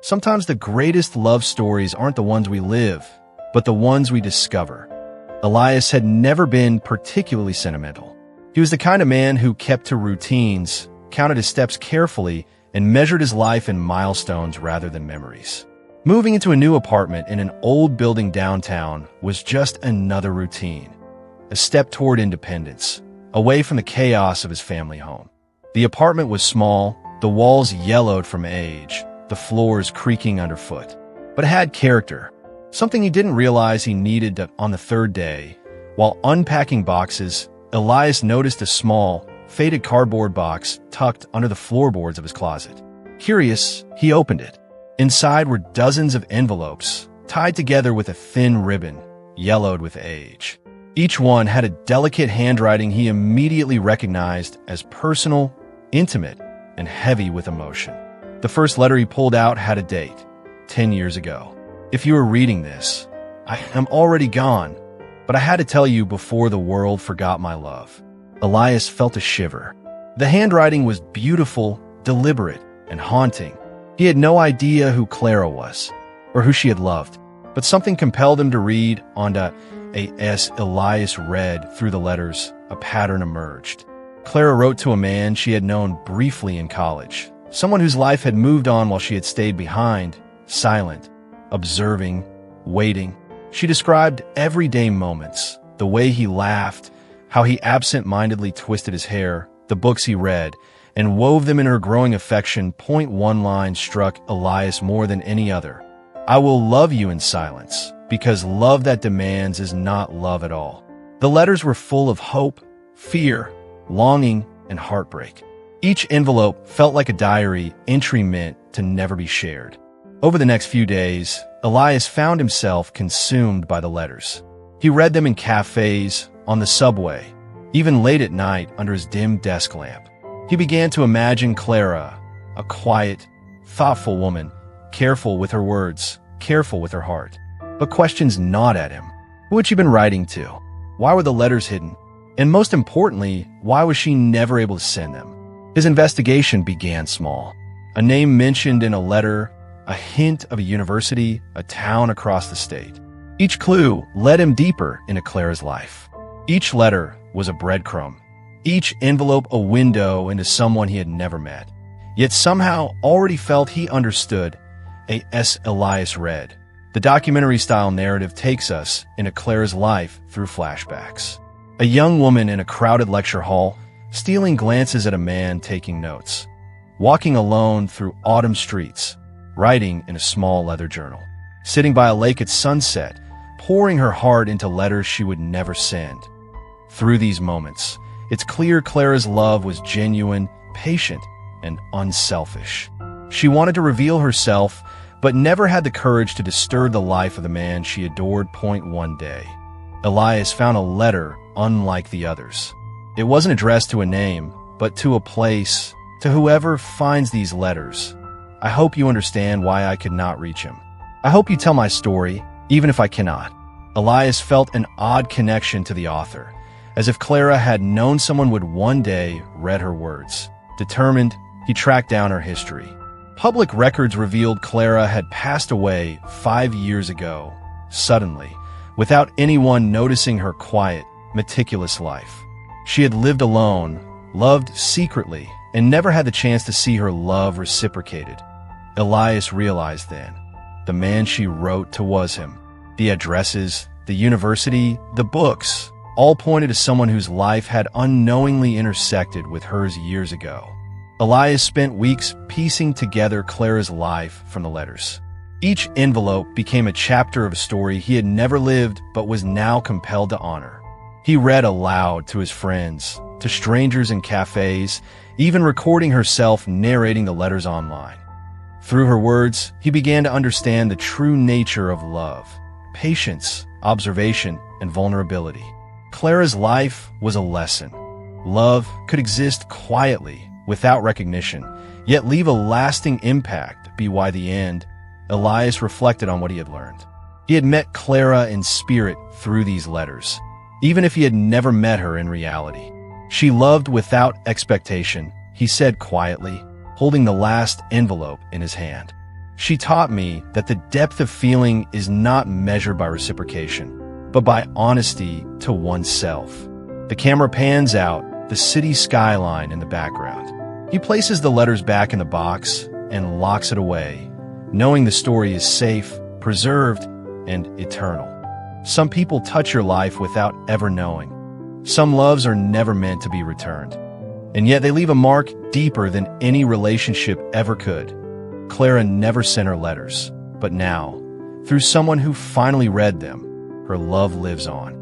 Sometimes the greatest love stories aren't the ones we live, but the ones we discover. Elias had never been particularly sentimental. He was the kind of man who kept to routines, counted his steps carefully, and measured his life in milestones rather than memories. Moving into a new apartment in an old building downtown was just another routine, a step toward independence, away from the chaos of his family home. The apartment was small, the walls yellowed from age, the floors creaking underfoot, but it had character, something he didn't realize he needed. On the third day, while unpacking boxes, Elias noticed a small, faded cardboard box tucked under the floorboards of his closet. Curious, he opened it. Inside were dozens of envelopes, tied together with a thin ribbon, yellowed with age. Each one had a delicate handwriting he immediately recognized as personal, intimate, and heavy with emotion. The first letter he pulled out had a date, 10 years ago. If you were reading this, I am already gone, but I had to tell you before the world forgot my love. Elias felt a shiver. The handwriting was beautiful, deliberate, and haunting. He had no idea who Clara was, or who she had loved, but something compelled him to read. As Elias read through the letters, a pattern emerged. Clara wrote to a man she had known briefly in college, someone whose life had moved on while she had stayed behind, silent, observing, waiting. She described everyday moments, the way he laughed, how he absent-mindedly twisted his hair, the books he read, and wove them in her growing affection. One line struck Elias more than any other. I will love you in silence, because love that demands is not love at all. The letters were full of hope, fear, longing, and heartbreak. Each envelope felt like a diary entry meant to never be shared. Over the next few days, Elias found himself consumed by the letters. He read them in cafes, on the subway, even late at night under his dim desk lamp. He began to imagine Clara, a quiet, thoughtful woman, careful with her words, careful with her heart. But questions gnawed at him. Who had she been writing to? Why were the letters hidden? And most importantly, why was she never able to send them? His investigation began small. A name mentioned in a letter, a hint of a university, a town across the state. Each clue led him deeper into Clara's life. Each letter was a breadcrumb. Each envelope a window into someone he had never met. Yet somehow already felt he understood. As Elias read, the documentary-style narrative takes us into Clara's life through flashbacks. A young woman in a crowded lecture hall, stealing glances at a man taking notes. Walking alone through autumn streets, writing in a small leather journal. Sitting by a lake at sunset, pouring her heart into letters she would never send. Through these moments, it's clear Clara's love was genuine, patient, and unselfish. She wanted to reveal herself, but never had the courage to disturb the life of the man she adored. One day, Elias found a letter unlike the others. It wasn't addressed to a name, but to a place, to whoever finds these letters. I hope you understand why I could not reach him. I hope you tell my story, even if I cannot. Elias felt an odd connection to the author, as if Clara had known someone would one day read her words. Determined, he tracked down her history. Public records revealed Clara had passed away 5 years ago, suddenly, without anyone noticing her quiet, meticulous life. She had lived alone, loved secretly, and never had the chance to see her love reciprocated. Elias realized then, the man she wrote to was him. The addresses, the university, the books, all pointed to someone whose life had unknowingly intersected with hers years ago. Elias spent weeks piecing together Clara's life from the letters. Each envelope became a chapter of a story he had never lived but was now compelled to honor. He read aloud to his friends, to strangers in cafes, even recording herself narrating the letters online. Through her words, he began to understand the true nature of love, patience, observation, and vulnerability. Clara's life was a lesson. Love could exist quietly, without recognition, yet leave a lasting impact. By the end, Elias reflected on what he had learned. He had met Clara in spirit through these letters, even if he had never met her in reality. She loved without expectation, he said quietly, holding the last envelope in his hand. She taught me that the depth of feeling is not measured by reciprocation, but by honesty to oneself. The camera pans out, the city skyline in the background. He places the letters back in the box and locks it away, knowing the story is safe, preserved, and eternal. Some people touch your life without ever knowing. Some loves are never meant to be returned, and yet they leave a mark deeper than any relationship ever could. Clara never sent her letters, but now, through someone who finally read them, her love lives on.